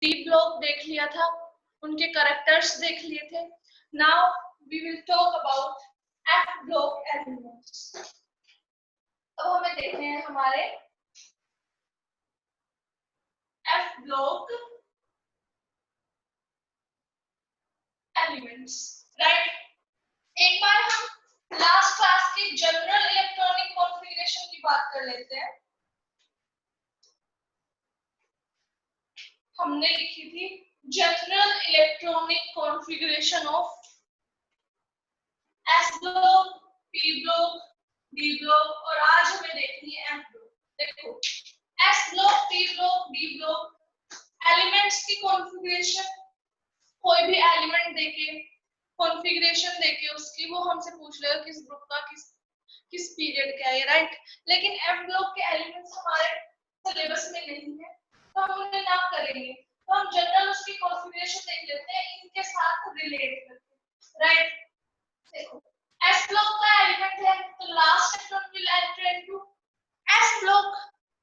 D block देख लिया था, उनके कैरेक्टर्स देख लिए थे। Now we will talk about F block elements. अब हमें देखने हैं हमारे एफ ब्लॉक एलिमेंट्स, राइट। एक बार हम लास्ट क्लास की जनरल इलेक्ट्रॉनिक कॉन्फ़िगरेशन की बात कर लेते हैं। हमने लिखी थी general electronic configuration of S block, P block, D block और आज हमें देखनी है एफ ब्लॉक। देखो S block, P block, D block elements की कॉन्फ़िगरेशन, कोई भी एलिमेंट देके कॉन्फ़िगरेशन देके उसकी वो हमसे पूछ लेगा किस ग्रुप का किस पीरियड का है, राइट। लेकिन एफ ब्लॉक के एलिमेंट्स हमारे सिलेबस में नहीं है तो हम उन्हें ना करेंगे, तो हम जनरल उसकी कॉन्फ़िगरेशन देख लेते हैं इनके साथ रिलेट करके, राइट। देखो एस ब्लॉक का एलिमेंट है तो last electron will enter into S block,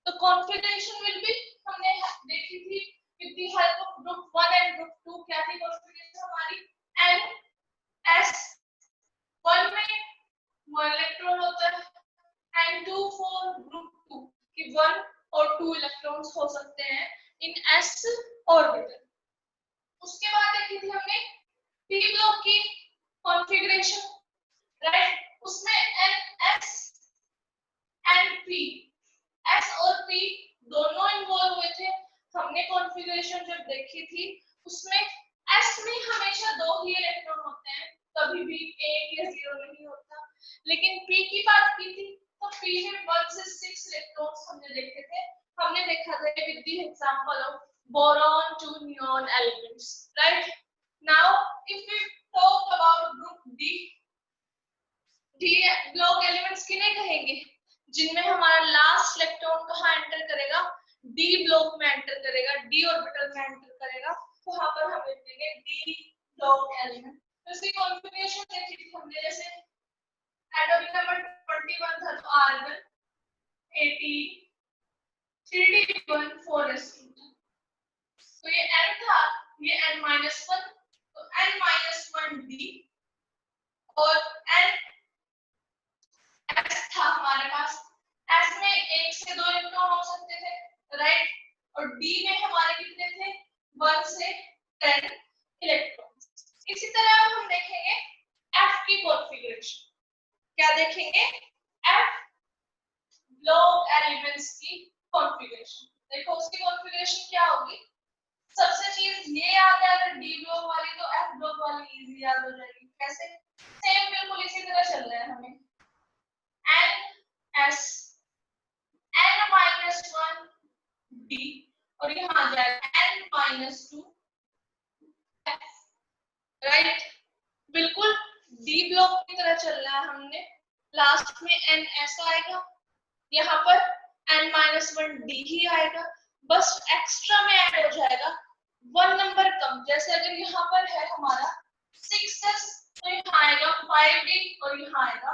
तो कॉन्फ़िगरेशन विल बी, हमने देखी थी with the help of group 1 and group 2। क्या थी कॉन्फ़िगरेशन हमारी, एन एस 1 में 1 इलेक्ट्रॉन होता है, N2 फॉर ग्रुप 2 कि 1 और 2 इलेक्ट्रॉन्स हो सकते हैं इन s ऑर्बिटल। उसके बाद देखी थी हमने p ब्लॉक की कॉन्फ़िगरेशन, राइट। उसमें ns एंड p, s और p दोनों इन्वॉल्व हुए थे। हमने कॉन्फ़िगरेशन जब देखी थी उसमें s में हमेशा 2 ही इलेक्ट्रॉन होते हैं, कभी भी 1 या 0 नहीं होता। लेकिन p की बात की थी तो p में 1 से 6 इलेक्ट्रॉन्स हमने देखे थे। हमने देखा था with the example of boron to neon elements, right. Now if we talk about group D, D block elements किन्हें कहेंगे, जिनमें हमारा लास्ट इलेक्ट्रॉन कहाँ एंटर करेगा, डी ब्लॉक में एंटर करेगा, डी ऑर्बिटल में एंटर करेगा, तो वहां पर हम लिखेंगे डी ब्लॉक एलिमेंट। तो इसकी कॉन्फ़िगरेशन देखी थी हमने, जैसे एटॉमिक नंबर 21 था तो R1 80 3D1 4s2, तो ये n था, ये n-1 तो n-1d और n s था हमारे पास। s में 1 से 2 इलेक्ट्रॉन हो सकते थे, राइट। और d में हमारे कितने थे, 1 से 10 इलेक्ट्रॉन। इसी तरह हम देखेंगे f की कॉन्फ़िगरेशन। क्या देखेंगे, f ब्लॉक एलिमेंट्स की कॉन्फ़िगरेशन। देखो उसकी कॉन्फ़िगरेशन क्या होगी, सबसे चीज ये याद है, अगर डी ब्लॉक वाली तो एफ ब्लॉक वाली इजी याद हो जाएगी। कैसे, सेम बिल्कुल इसी तरह चल रहा है हमें, एन एस n-1 डी और यहाँ आ जाएगा n-2 एफ, राइट। बिल्कुल डी ब्लॉक की तरह चल रहा है, हमने लास्ट में एन ऐसा आएगा, यहाँ पर n-1 डी ही आएगा, बस एक्स्ट्रा में ऐड हो जाएगा 1 नंबर कम। जैसे अगर यहाँ पर है हमारा 6s तो यहाँ आएगा 5d और यहाँ आएगा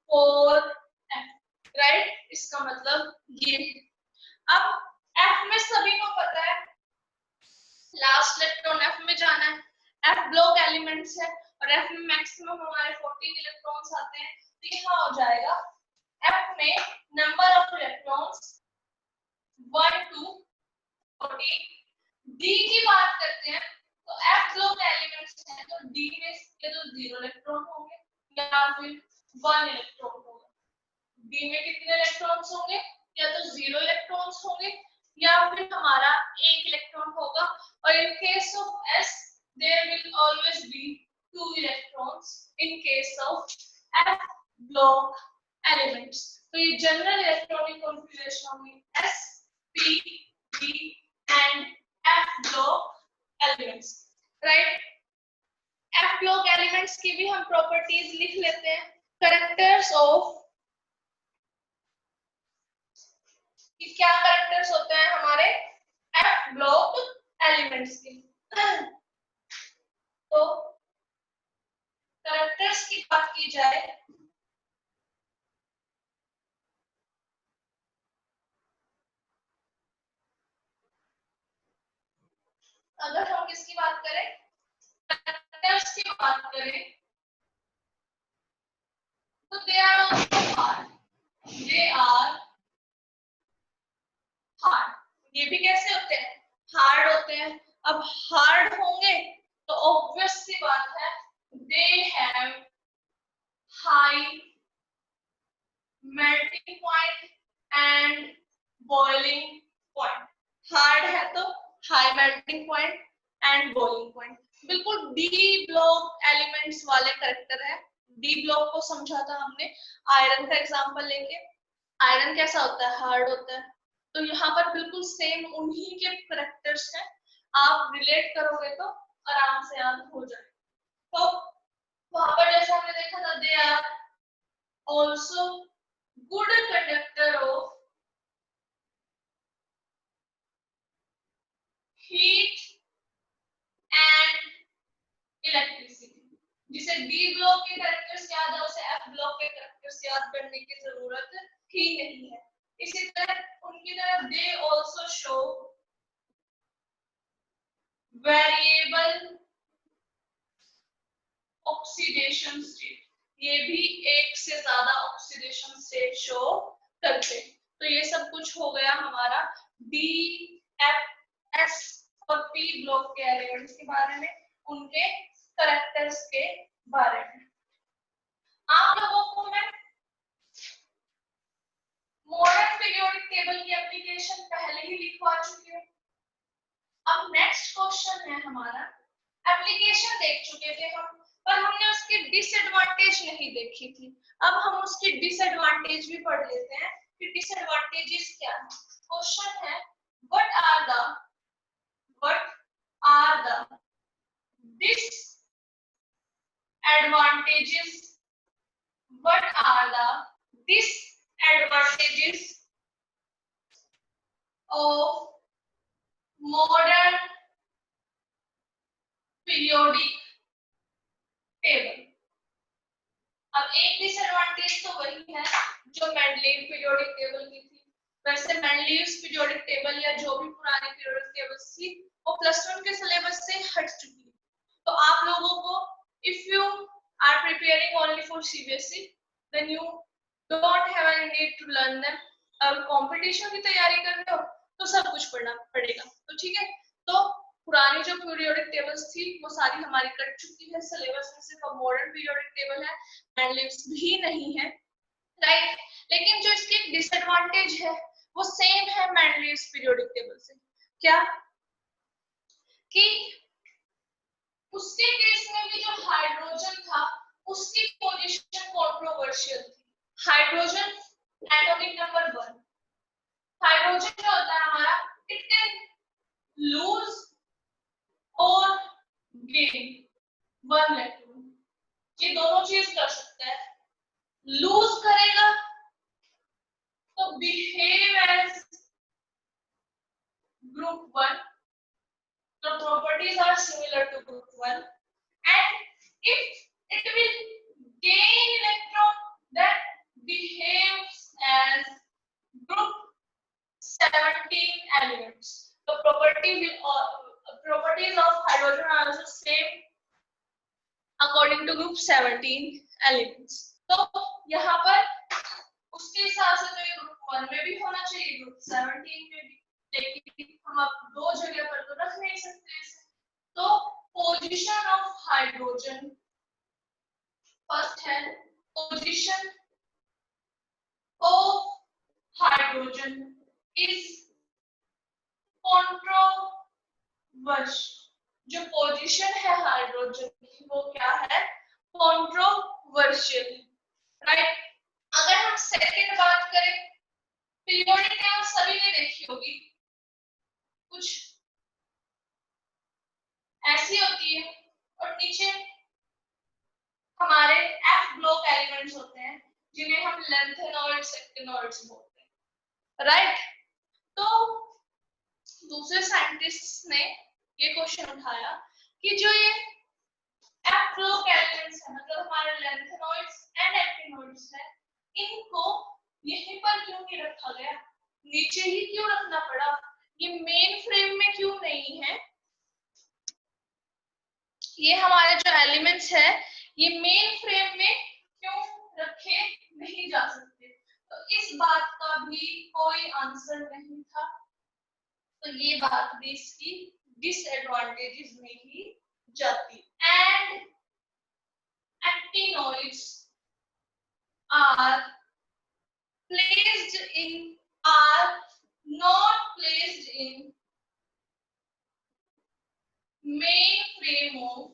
4f, राइट। इसका मतलब ये। अब f में सभी को पता है लास्ट इलेक्ट्रॉन f में जाना है, f ब्लॉक एलिमेंट्स है और f में मैक्सिमम हमारे 14 इलेक्ट्रॉन्स आते हैं, तो यहाँ हो जाएगा f में number of electrons 1 to 14। d की बात करते हैं तो f ब्लॉक एलिमेंट्स हैं तो d में या तो 0 इलेक्ट्रॉन होंगे या फिर 1 इलेक्ट्रॉन होगा। d में कितने इलेक्ट्रॉन्स होंगे, या तो 0 इलेक्ट्रॉन्स होंगे या फिर हमारा 1 इलेक्ट्रॉन होगा। और in case of s there will always be 2 electrons in case of f block elements। तो ये जनरल इलेक्ट्रॉनिक कॉन्फ़िगरेशन होगी s p d and f block elements, right. f block elements की भी हम प्रॉपर्टीज लिख लेते हैं। कैरेक्टर्स ऑफ, क्या कैरेक्टर्स होते हैं हमारे f block elements के, तो कैरेक्टर्स की बात की जाए अगर हम किसकी बात करें, कैरेक्टर्स की बात करें, तो they are also hard, they are hard. ये भी कैसे होते हैं, हार्ड होते हैं। अब हार्ड होंगे तो ऑब्वियस सी बात है they have high melting point and boiling point. Hard है तो high melting point and boiling point. बिल्कुल डी ब्लॉक एलिमेंट्स वाले करेक्टर है। डी ब्लॉक को समझा था हमने आयरन का एग्जांपल लेके। आयरन कैसा होता है, हार्ड होता है। तो यहाँ पर बिल्कुल सेम उन्हीं के करेक्टर्स हैं। आप रिलेट करोगे तो आराम से याद हो जाए। तो वहां पर जैसे हमने देखा था they are also good conductor of heat and electricity. जिसे डी ब्लॉक के कैरेक्टर्स याद है उसे एफ ब्लॉक के कैरेक्टर्स याद करने की जरूरत ही नहीं है। इसी तरह उनकी तरह they also show variable oxidation state. ये भी एक से ज्यादा ऑक्सीडेशन स्टेट शो करते हैं। तो ये सब कुछ हो गया हमारा डी एफ एस और पी ब्लॉक के एलिमेंट्स के बारे में, उनके कैरेक्टर्स के बारे में। आप लोगों को मैं मॉडर्न पीरियोडिक टेबल की एप्लीकेशन पहले ही लिखवा चुकी हूँ। अब नेक्स्ट क्वेश्चन है हमारा, एप्लीकेशन देख चुके थे हम, पर हमने उसकी डिसएडवांटेज नहीं देखी थी। अब हम उसकी डिसएडवांटेज भी पढ़ लेते हैं कि डिसएडवांटेजेस क्या है। क्वेश्चन है what are the disadvantages what are the disadvantages of modern periodic table। अब एक डिसएडवांटेज तो वही है जो मेंडलीव पीरियोडिक टेबल की थी। वैसे मेंडलीव्स पीरियोडिक टेबल या जो भी पुरानी पीरियोडिक टेबल्स थी वो +1 के सिलेबस से हट चुकी है। तो आप लोगों को if you are preparing only for CBSE then you don't have any need to learn them. अगर कंपटीशन की तैयारी कर रहे हो तो सब कुछ पढ़ना पड़ेगा। तो ठीक है, तो पुरानी जो पीरियोडिक टेबल्स थी वो सारी हमारी कट चुकी है सिलेबस में। सिर्फ मॉडर्न पीरियोडिक टेबल है, मेंडलीव्स भी नहीं है, राइट। लेकिन जो इसकी डिसएडवांटेज है वो सेम है मेंडलीव्स पीरियोडिक टेबल से। क्या कि उसके केस में भी जो हाइड्रोजन था उसकी पोजीशन कंट्रोवर्शियल थी। हाइड्रोजन एटॉमिक नंबर 1, हाइड्रोजन क्या होता है हमारा, इट कैन लूज और गेन 1 इलेक्ट्रॉन। ये दोनों चीज कर सकता है। लूज करेगा तो behave as group 1, the properties are similar to group 1, and if it will gain electron then behaves as group 17 elements. The properties of hydrogen are also same according to group 17 elements. तो यहाँ पर उसके हिसाब से तो ये group 1 में भी होना चाहिए, ग्रुप 17 में भी, लेकिन हम अब दो जगह पर तो रख नहीं सकते इसे। तो पोजीशन ऑफ हाइड्रोजन, फर्स्ट है position of hydrogen is controversial. जो पोजीशन है हाइड्रोजन की वो क्या है, कंट्रोवर्शियल, राइट। अगर हम सेकंड बात करें, पीरियोडिक टेबल सभी ने देखी होगी, कुछ ऐसी होती है और नीचे हमारे एफ ब्लॉक एलिमेंट्स होते हैं जिन्हें हम लेंथेनॉइड्स एक्टिनॉइड्स बोलते हैं, राइट। तो दूसरे साइंटिस्ट्स ने ये क्वेश्चन उठाया कि जो ये एफ ब्लॉक एलिमेंट्स है, मतलब हमारे लेंथेनॉइड्स एंड एक्टिनॉइड्स है, इनको यहीं पर क्यों नहीं रखा गया, नीचे ही क्यों रखना पड़ा, ये मेन फ्रेम में क्यों नहीं है। ये हमारे जो एलिमेंट्स है ये मेन फ्रेम में क्यों रखे नहीं जा सकते, तो इस बात का भी कोई आंसर नहीं था। तो ये बात भी इसकी डिसएडवांटेजेस में ही जाती। And actinoids are are not placed in main frame of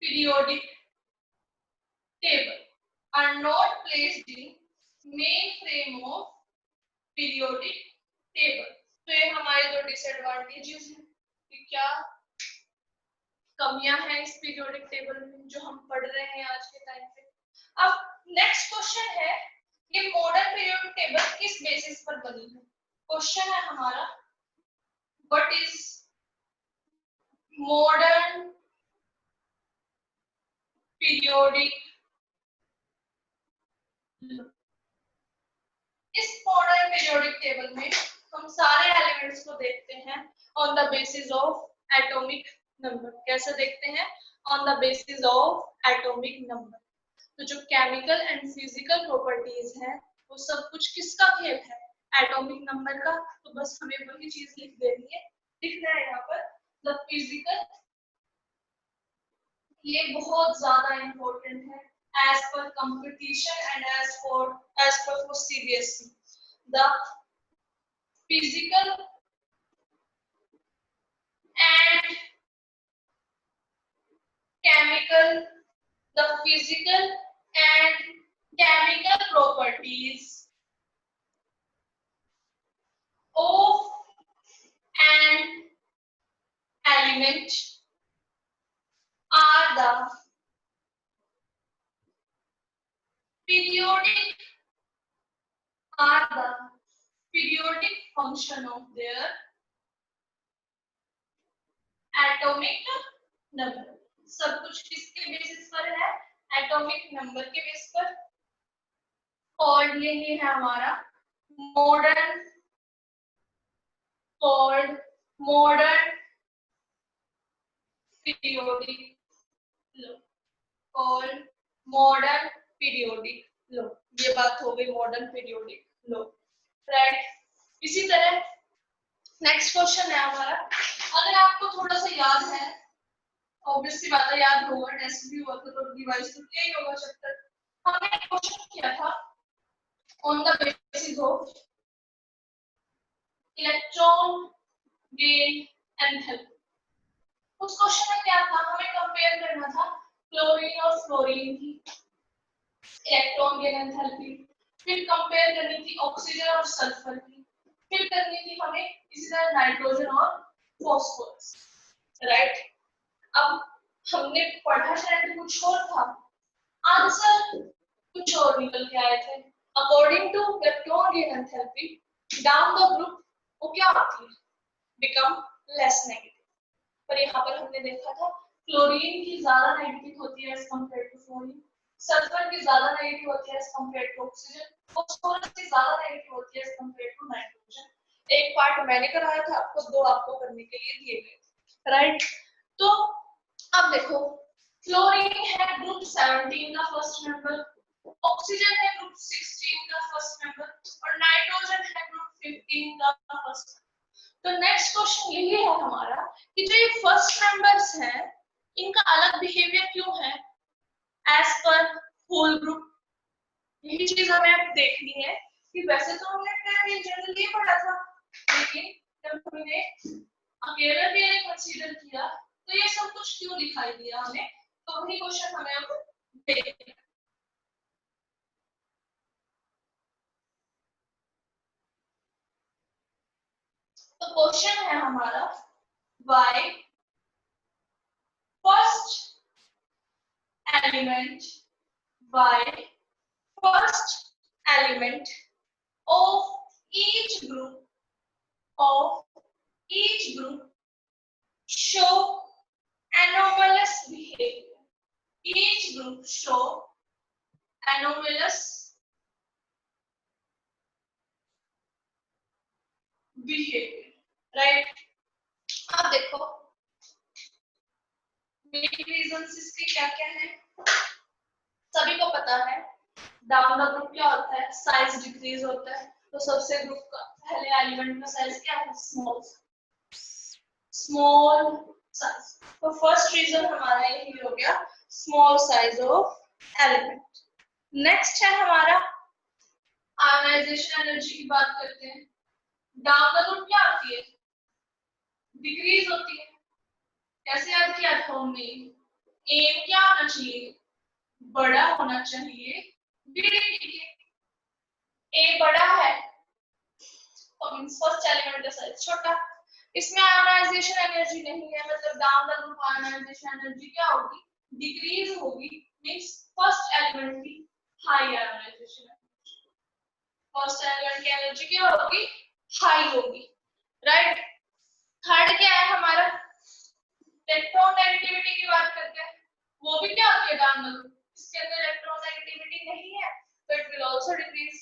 periodic table, are not placed in main frame of periodic table। तो ये हमारे दो डिसएडवांटेजेस हैं कि क्या कमियां हैं इस पीरियोडिक टेबल में जो हम पढ़ रहे हैं आज के टाइम पे। अब नेक्स्ट क्वेश्चन है कि मॉडर्न पीरियोडिक टेबल किस बेसिस पर बनी है। क्वेश्चन है हमारा व्हाट इज मॉडर्न पीरियोडिक। इस मॉडर्न पीरियोडिक टेबल में हम सारे एलिमेंट्स को देखते हैं on the basis of atomic number. कैसे देखते हैं? On the basis of atomic number. तो जो केमिकल एंड फिजिकल प्रॉपर्टीज हैं वो सब कुछ किसका खेल है? एटॉमिक नंबर का। तो बस हमें वही चीज लिख देनी है, लिख रहा है यहाँ पर द फिजिकल। ये बहुत ज्यादा इंपॉर्टेंट है as per competition and as per for CBSE, the physical and chemical, the physical and chemical properties of an element are the periodic function of their atomic number। सब कुछ किसके basis पर है? Atomic number के base पर। और ये है हमारा modern periodic law, called modern periodic law। ये बात हो गई मॉडर्न पीरियोडिक लॉ, राइट। इसी तरह नेक्स्ट क्वेश्चन है हमारा, अगर आपको थोड़ा सा याद है, ऑब्वियसली बात है याद होगा, टेस्ट भी हुआ था तो डिवाइस तो यही होगा चैप्टर। हमने क्वेश्चन किया था on the basis of electron gain enthalpy. उस क्वेश्चन में क्या था, हमें कंपेयर करना था क्लोरीन और फ्लोरीन की इलेक्ट्रॉन गेन एंथैल्पी, फिर कंपेयर करनी थी ऑक्सीजन और सल्फर की, फिर करनी थी हमें इसी तरह नाइट्रोजन और फॉस्फोरस, राइट। अब हमने पढ़ा शायद कुछ और था, आंसर कुछ और निकल के आए थे। According two electron gain enthalpy down the group वो क्या होती है? Become less negative. पर यहाँ पर हमने देखा था क्लोरीन की ज्यादा नेगेटिव होती है as compare to fluorine, sulphur की ज्यादा नेगेटिव होती है as compare to oxygen, phosphorus की ज्यादा नेगेटिव होती है एज कंपेयर टू नाइट्रोजन। एक पार्ट मैंने कराया था, आपको दो आपको करने के लिए दिए गए, राइट। तो अब देखो फ्लोरीन है ग्रुप 17 का फर्स्ट मेंबर, ऑक्सीजन है ग्रुप 16 का फर्स्ट मेंबर और नाइट्रोजन है ग्रुप 15 का फर्स्ट। तो नेक्स्ट क्वेश्चन यही है हमारा कि जो ये फर्स्ट मेंबर्स हैं इनका अलग बिहेवियर क्यों है एज पर होल ग्रुप। यही चीज हमें अब देखनी है कि वैसे तो हमने जनरली पढ़ा था, लेकिन जब हमने अकेले अकेले कंसीडर किया तो ये सब कुछ क्यों दिखाई दिया हमें, तो वही क्वेश्चन हमें अब देखना है। तो क्वेश्चन है हमारा why first element why first element of each group show anomalous behavior, each group show anomalous behavior, right। Reasons इसके क्या क्या है? सभी को पता है डाउन द ग्रुप क्या होता है, साइज डिक्रीज होता है। तो सबसे ग्रुप का पहले एलिमेंट का साइज क्या है, स्मॉल साइज। तो फर्स्ट रीजन हमारा यही हो गया, small size of element. Next है हमारा आयोनाइजेशन एनर्जी की बात करते हैं। डाउन द ग्रुप क्या होती है, डिक्रीज होती है। कैसे याद किया था हमने, एम क्या होना चाहिए, बड़ा होना चाहिए बीडी के। ए बड़ा है तो मींस फर्स्ट एलिमेंट का साइज छोटा। इसमें आयोनाइजेशन एनर्जी नहीं है, मतलब down the group ionisation energy क्या होगी, डिक्रीज होगी। मींस फर्स्ट एलिमेंट की high ionisation energy, first element की एनर्जी क्या होगी, हाई होगी, राइट। थर्ड क्या है हमारा, इलेक्ट्रॉन नेगेटिविटी की बात करते हैं। वो भी क्या होती है डाउन द ग्रुप, इसके अंदर इलेक्ट्रॉन नेगेटिविटी नहीं है तो इट विल आल्सो डिक्रीज।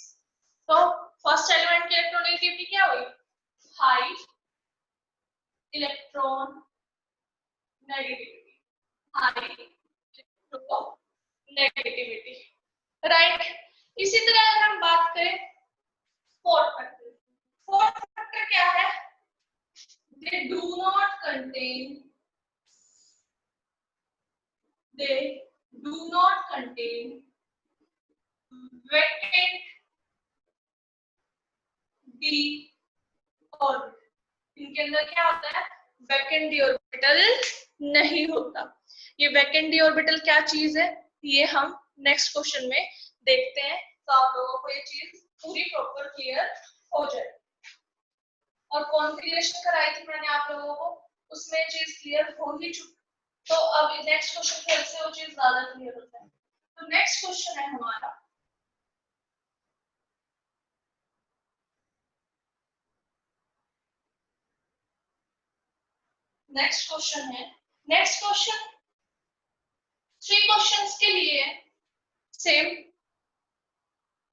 तो फर्स्ट एलिमेंट की इलेक्ट्रॉन नेगेटिविटी क्या हुई, high electron negativity, high electron negativity, right. इसी तरह अगर हम बात करें फोर्थ फैक्टर क्या है, they do not contain vacant d orbital. इनके अंदर क्या होता है, वैकेंट डी ऑर्बिटल नहीं होता। ये वैकेंट डी ऑर्बिटल क्या चीज है, ये हम नेक्स्ट क्वेश्चन में देखते हैं, तो आप लोगों को ये चीज पूरी प्रॉपर क्लियर हो जाए। और कॉन्फ़िगरेशन कराई थी मैंने आप लोगों को, उसमें चीज क्लियर हो ही चुकी, तो अब नेक्स्ट क्वेश्चन फिर से वो चीज ज्यादा क्लियर हो जाए। तो नेक्स्ट क्वेश्चन है हमारा, नेक्स्ट क्वेश्चन 3 क्वेश्चंस के लिए सेम,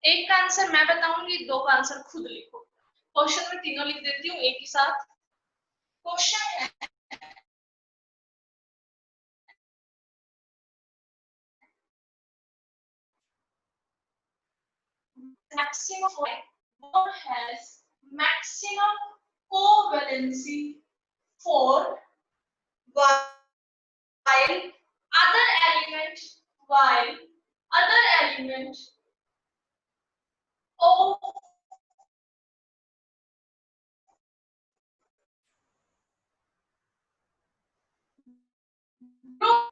एक का आंसर मैं बताऊंगी, 2 का आंसर खुद लिखो। क्वेश्चन में तीनों लिख देती हूँ एक ही साथ। क्वेश्चन है maximum one has maximum covalency for while other element of group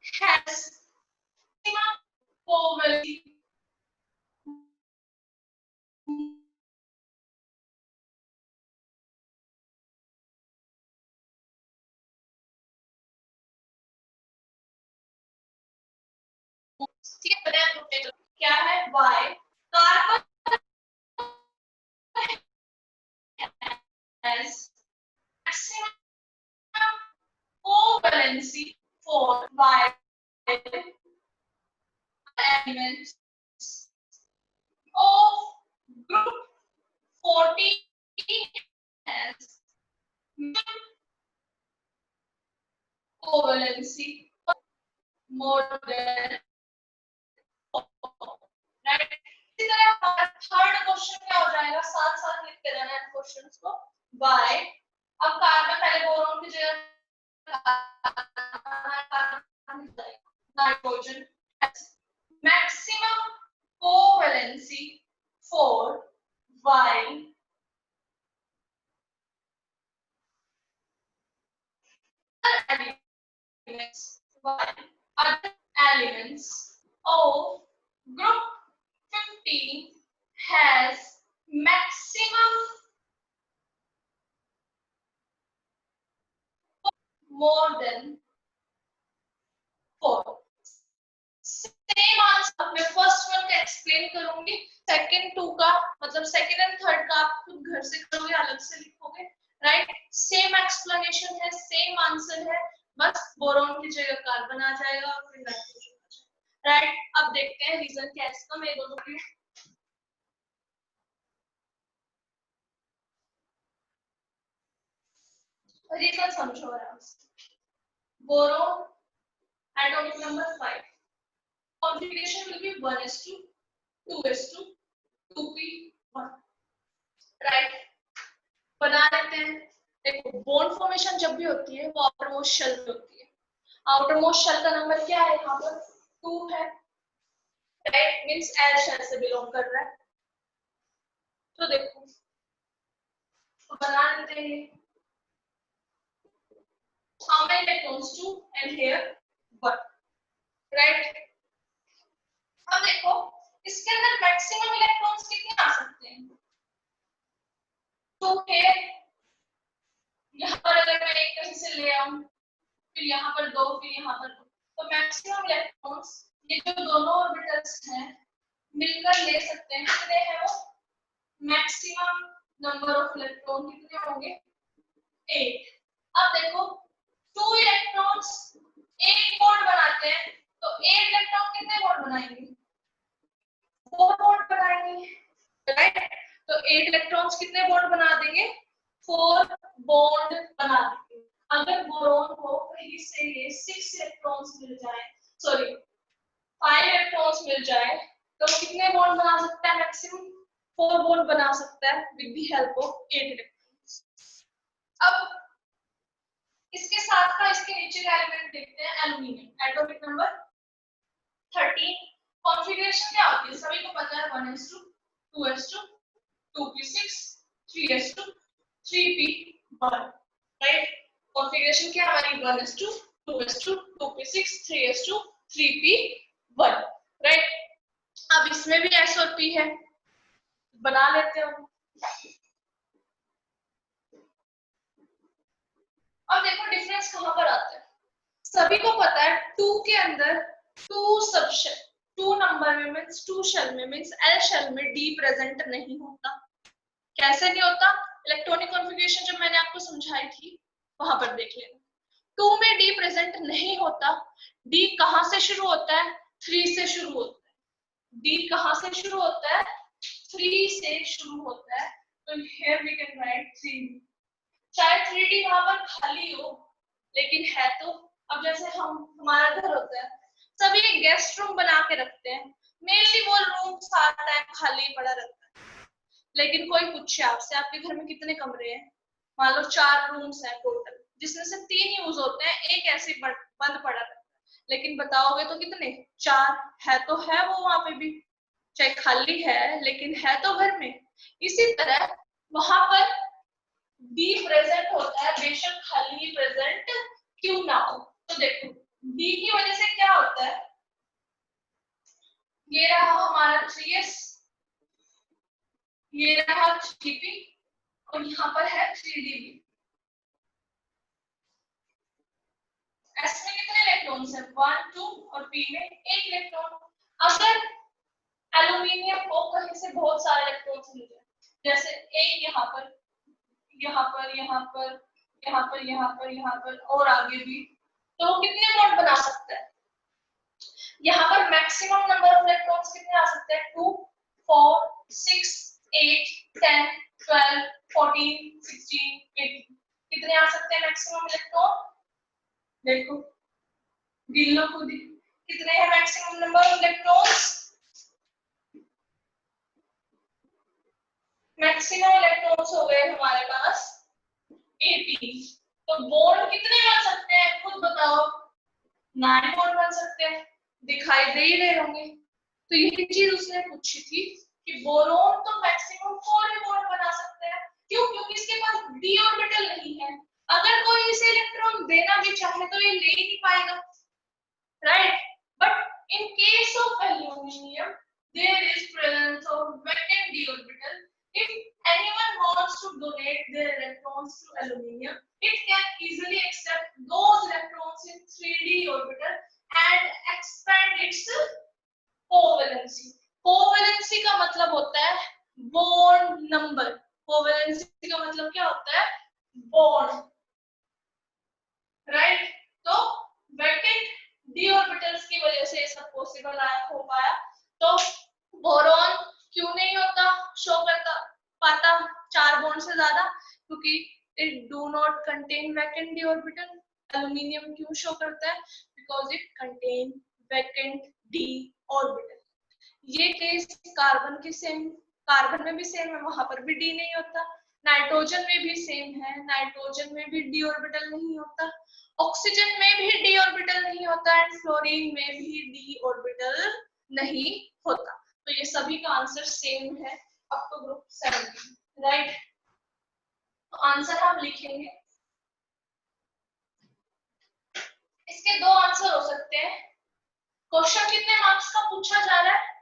has maximum covalency क्या है, y carbon has maximum covalency for y elements of group 40 has covalency more than, right. इसी तरह हमारा थर्ड क्वेश्चन क्या हो जाएगा, साथ साथ लिखते रहना है क्वेश्चंस को। बाय अब कार्बन पहले बोरोन की जगह nitrogen maximum covalency for while other elements of group 15 has maximum more than 4। Same answer मैं फर्स्ट वन का एक्सप्लेन करूंगी, सेकंड 2 का मतलब सेकंड एंड थर्ड का आप खुद घर से करोगे, अलग से लिखोगे, राइट। सेम एक्सप्लेनेशन है, सेम आंसर है, बस बोरोन की जगह कार्बन आ जाएगा और फिर नाइट्रोजन आ जाएगा, राइट। अब देखते हैं रीजन क्या है इसका, मैं दोनों की रीजन समझो आराम से। boron atomic number 5, configuration will be 1s2 2s2 2p1, right. बना लेते हैं। देखो बॉन्ड फॉर्मेशन जब भी होती है वो आउटर मोस्ट शेल में होती है। आउटर मोस्ट शेल का नंबर क्या है यहाँ पर 2 है, राइट, मींस एल शेल से बिलोंग कर रहा है। तो देखो तो बना लेते हैं how many electrons 2 and here 1, right. अब देखो इसके अंदर मैक्सिमम इलेक्ट्रॉन्स कितने आ सकते हैं, 2 है, यहाँ पर अगर मैं एक कहीं से ले आऊं, फिर यहाँ पर 2, फिर यहाँ पर 2, तो मैक्सिमम इलेक्ट्रॉन्स ये जो दोनों ऑर्बिटल्स हैं मिलकर ले सकते हैं। कितने हैं वो, मैक्सिमम नंबर ऑफ इलेक्ट्रॉन कितने होंगे, 8। अब देखो 2 इलेक्ट्रॉन्स एक बॉन्ड बनाते हैं तो 8 इलेक्ट्रॉन कितने बॉन्ड बनाएंगे, 4 बॉन्ड बनाएंगे, राइट। तो 8 इलेक्ट्रॉन्स कितने बॉन्ड बना देंगे, 4 बॉन्ड बना देंगे। अगर बोरॉन को कहीं से ये 6 इलेक्ट्रॉन्स मिल जाए, सॉरी 5 इलेक्ट्रॉन्स मिल जाए, तो कितने बॉन्ड बना सकता है, मैक्सिमम 4 बॉन्ड बना सकता है with the help of 8 electrons. अब इसके साथ का इसके नीचे का एलिमेंट देखते हैं, एल्युमिनियम एटॉमिक नंबर 13। कॉन्फ़िगरेशन क्या होती है, सभी को पता है, 1s2 2s2 2p6 3s2 3p1, right. Configuration क्या हमारी 1s2 2s2 2p6 3s2 3p1, right. अब इसमें भी s और p है, बना लेते हैं। अब देखो डिफरेंस कहां पर आता है, सभी को पता है 2 के अंदर 2 सबशेल 2 नंबर में मींस 2 शेल में मींस एल शेल में डी प्रेजेंट नहीं होता। कैसे नहीं होता, इलेक्ट्रॉनिक कॉन्फ़िगरेशन जब मैंने आपको समझाई थी वहां पर देख लेना। 2 में डी प्रेजेंट नहीं होता, डी कहां से शुरू होता है, 3 से शुरू होता है। डी कहां से शुरू होता है, 3 से शुरू होता है। तो हियर वी कैन राइट 3, चाहे 3D वहां पर खाली हो लेकिन है तो। अब जैसे हमारा घर होता है, सभी एक गेस्ट रूम बना के रखते हैं, मेनली वो रूम सारा टाइम खाली पड़ा रहता है। लेकिन कोई पूछे आपसे आपके घर में कितने कमरे हैं, मान लो 4 रूम्स हैं टोटल, जिसमें से 3 यूज होते हैं, एक ऐसे बंद पड़ा रहता है। लेकिन बताओगे तो कितने, 4 है तो है वो वहां पे भी, चाहे खाली है लेकिन है तो घर में। इसी तरह वहां पर डी प्रेजेंट होता है, बेशक खाली प्रेजेंट क्यों ना हो। तो देखो डी की वजह से क्या होता है, ये रहा हमारा 3s, ये रहा 3p और यहाँ पर है 3db। s में कितने इलेक्ट्रॉन्स हैं, 1 2 और p में 1 इलेक्ट्रॉन। अगर एल्युमिनियम को कहीं से बहुत सारे इलेक्ट्रॉन्स मिल जाए, जैसे एक यहाँ पर यहाँ पर यहाँ पर यहाँ पर यहाँ पर यहाँ पर और आगे भी, तो वो कितने बॉन्ड बना सकता है, यहाँ पर मैक्सिमम नंबर ऑफ इलेक्ट्रॉन्स कितने आ सकते हैं, 2 4 6 8 10 12 14 16 18, कितने आ सकते हैं मैक्सिमम इलेक्ट्रॉन, देखो गिन लो खुद ही, कितने हैं maximum number of electrons, maximum electrons हो गए हमारे पास 18। तो बॉन्ड कितने बन सकते हैं खुद बताओ, 9 बॉन्ड बन सकते हैं, दिखाई दे ही रहे होंगे। तो यही चीज उसने पूछी थी कि बोरोन तो मैक्सिमम 4 ही बॉन्ड बना सकते हैं, क्यों, क्योंकि इसके पास d ऑर्बिटल नहीं है। अगर कोई इसे इलेक्ट्रॉन देना भी चाहे तो ये ले ही नहीं पाएगा, right. But in case of aluminium there is presence of vacant d orbital. If anyone wants to donate their electrons to aluminium, it can easily accept those electrons in 3d orbital and expand its covalency. Covalency का मतलब होता है bond number. Covalency का मतलब क्या होता है, bond, right? तो vacant d orbitals की वजह से ये सब पॉसिबल हो पाया। तो बोरॉन क्यों नहीं होता, शो करता पाता 4 बॉन्ड से ज्यादा, क्योंकि it do not contain vacant d orbital, aluminium क्यों शो करता है? Because it contain vacant D orbital. ये केस कार्बन की सेम, कार्बन में भी सेम है, वहां पर भी डी नहीं होता। नाइट्रोजन में भी सेम है, नाइट्रोजन में भी डी ऑर्बिटल नहीं होता। ऑक्सीजन में भी डी ऑर्बिटल नहीं होता एंड फ्लोरीन में भी डी ऑर्बिटल नहीं होता। तो ये सभी का आंसर सेम है अप टू ग्रुप 17, राइट। तो आंसर आप लिखेंगे, इसके दो आंसर हो सकते हैं। क्वेश्चन कितने मार्क्स का पूछा जा रहा है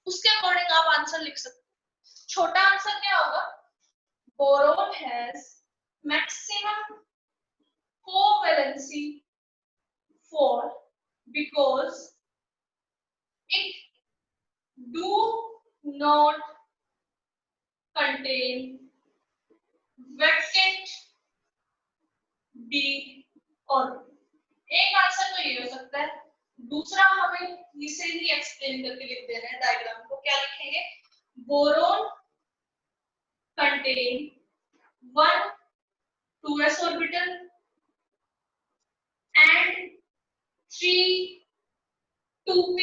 उसके अकॉर्डिंग आप आंसर लिख सकते हैं। छोटा आंसर क्या होगा? Boron has maximum covalency 4 because it do not contain vacant d orbital. एक आंसर तो ये हो सकता है, दूसरा हमें इसे ही एक्सप्लेन करके लिख देना है डायग्राम को। क्या लिखेंगे? Boron contain 1 2s orbital and 3 2p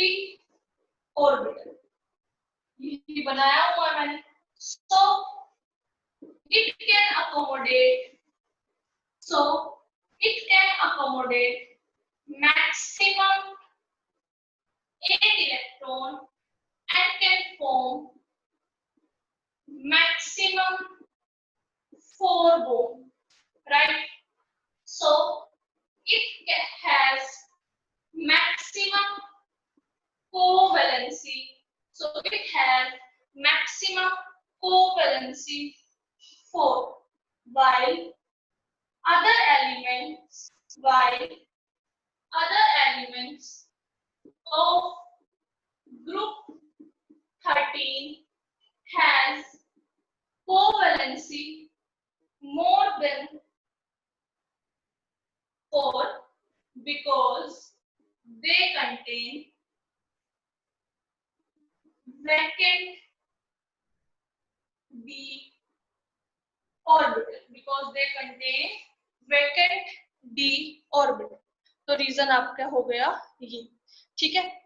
orbital। ये बनाया हुआ है मैंने। So it can accommodate maximum 8 electron and can form maximum 4 bond, right? So it has maximum covalency. So it has maximum covalency 4, while other elements of group 13 has covalency more than 4 because they contain vacant d orbital, because they contain vacant d orbital। तो reason आपका हो गया ये, ठीक है।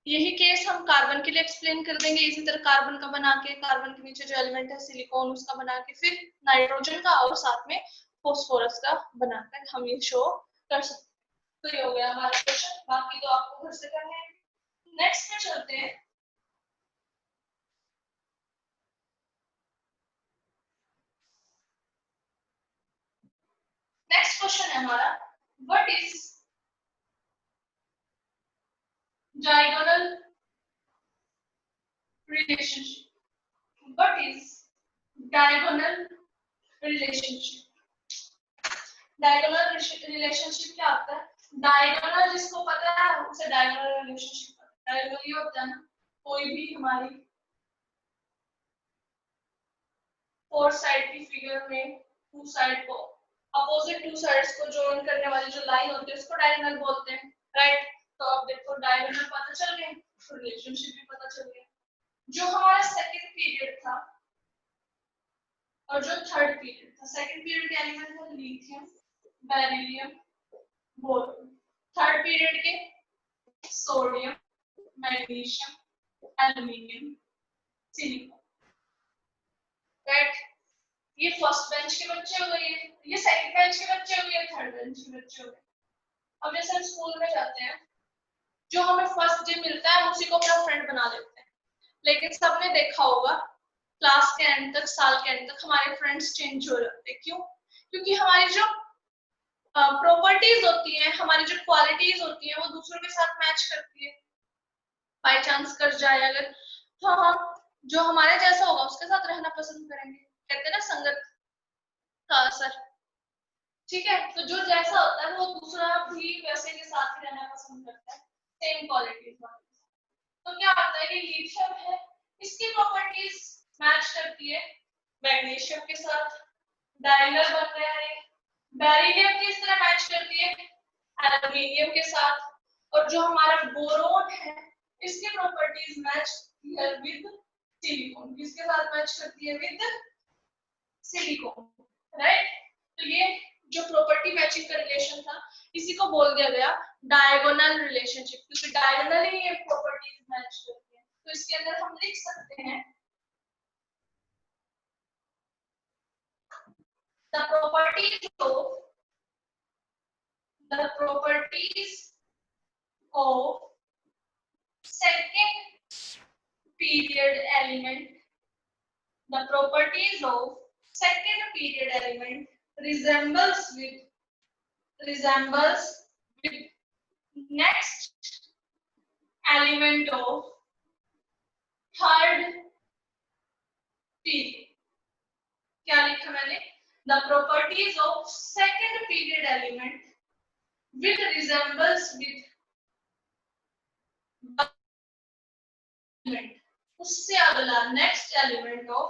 यही case हम carbon के लिए एक्सप्लेन कर देंगे इसी तरह, कार्बन का बना के, कार्बन के नीचे जो एलिमेंट है सिलिकॉन उसका बना के, फिर नाइट्रोजन का और साथ में फॉस्फोरस का बनाकर हम ये शो कर सकते हैं। तो ये हो गया हमारा क्वेश्चन, बाकी तो आपको घर से करना है। नेक्स्ट में चलते हैं। नेक्स्ट क्वेश्चन है हमारा, what is diagonal relationship? What is diagonal relationship? Diagonal relationship क्या होता है? डायगोनल जिसको पता है उसे डायगोनल रिलेशनशिप पता है। डायगोनल ये होता है ना, कोई भी हमारी फोर साइड की फिगर में टू साइड को, अपोजिट टू साइड्स को जॉइन करने वाली जो लाइन होती है उसको डायगोनल बोलते हैं, राइट। तो अब देखो डायगोनल पता चल गया, रिलेशनशिप भी पता चल गया। जो हमारा सेकंड पीरियड था और जो थर्ड पीरियड था, सेकंड पीरियड के एलिमेंट थे lithium, beryllium, boron. Third period के sodium, magnesium, aluminium, silicon, right. ये फर्स्ट बेंच के बच्चे हो गए, ये सेकंड बेंच के बच्चे हो गए, थर्ड बेंच के बच्चे हो गए। अब जैसे हम स्कूल में जाते हैं, जो हमें फर्स्ट डे मिलता है उसी को अपना फ्रेंड बना लेते हैं, लेकिन सबने देखा होगा क्लास के एंड तक, साल के एंड तक हमारे फ्रेंड्स चेंज हो जाते हैं। क्यों? क्योंकि हमारी जो प्रॉपर्टीज होती हैं, हमारी जो क्वालिटीज होती हैं वो दूसरों के साथ मैच करती है। बाय चांस कर जाए अगर, तो हम जो हमारे जैसा होगा उसके साथ रहना पसंद करेंगे। कहते हैं ना संगत का असर, ठीक है। तो जो जैसा होता है वो दूसरा भी वैसे के साथ ही रहना पसंद करता है, सेम क्वालिटीज वाले। तो क्या होता है कि लिथियम है, इसकी प्रॉपर्टीज मैच करती है मैग्नीशियम के साथ, डायगोनल बन रहा है। बेरिलियम किस तरह मैच करती है एल्युमिनियम के साथ, और जो हमारा बोरोन है इसकी प्रॉपर्टीज मैच है विद सिलिकॉन। किसके साथ मैच करती है? With silicon, right. तो ये जो प्रॉपर्टी मैचिंग का रिलेशन था इसी को बोल दिया गया डायगोनल रिलेशनशिप, क्योंकि डायगोनल ही ये प्रॉपर्टीज मैच करती है। तो इसके अंदर हम लिख सकते हैं the properties of second period element, the properties of second period element resembles with next element of third period. क्या लिखा मैंने? The properties of second period element with resembles with element, उससे अगला next element of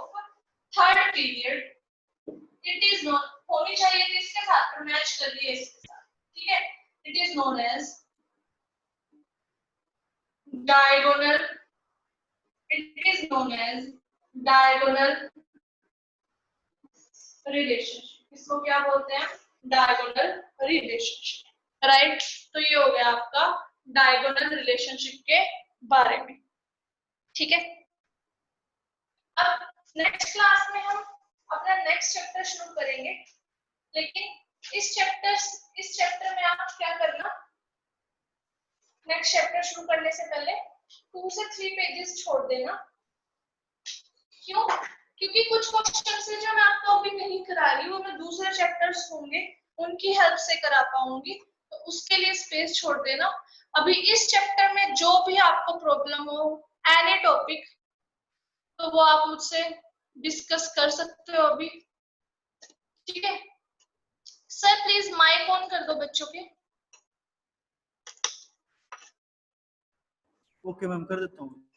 third period, it is known, होनी चाहिए थी इसके साथ पर मैच कर दिए इसके साथ, ठीक है? It is known as diagonal, it is known as diagonal relationship. इसको क्या बोलते हैं? Diagonal relationship, right? तो ये हो गया आपका डायगोनल रिलेशनशिप के बारे में, ठीक है? अब नेक्स्ट क्लास में हम अपना नेक्स्ट चैप्टर शुरू करेंगे, लेकिन इस चैप्टर में आप क्या करना, नेक्स्ट चैप्टर शुरू करने से पहले 2 से 3 पेजेस छोड़ देना। क्यों? क्योंकि कुछ क्वेश्चन से जो मैं आपको अभी नहीं करा रही हूँ, मैं दूसरे चैप्टर्स होंगे उनकी हेल्प से करा पाऊंगी, तो उसके लिए स्पेस छोड़ देना। अभी इस चैप्टर में जो भी आपको प्रॉब्लम हो, एनी टॉपिक, तो वो आप मुझसे डिस्कस कर सकते हो अभी, ठीक है? सर प्लीज माइक ऑन कर दो बच्चों के। ओके मैम, कर देता हूँ।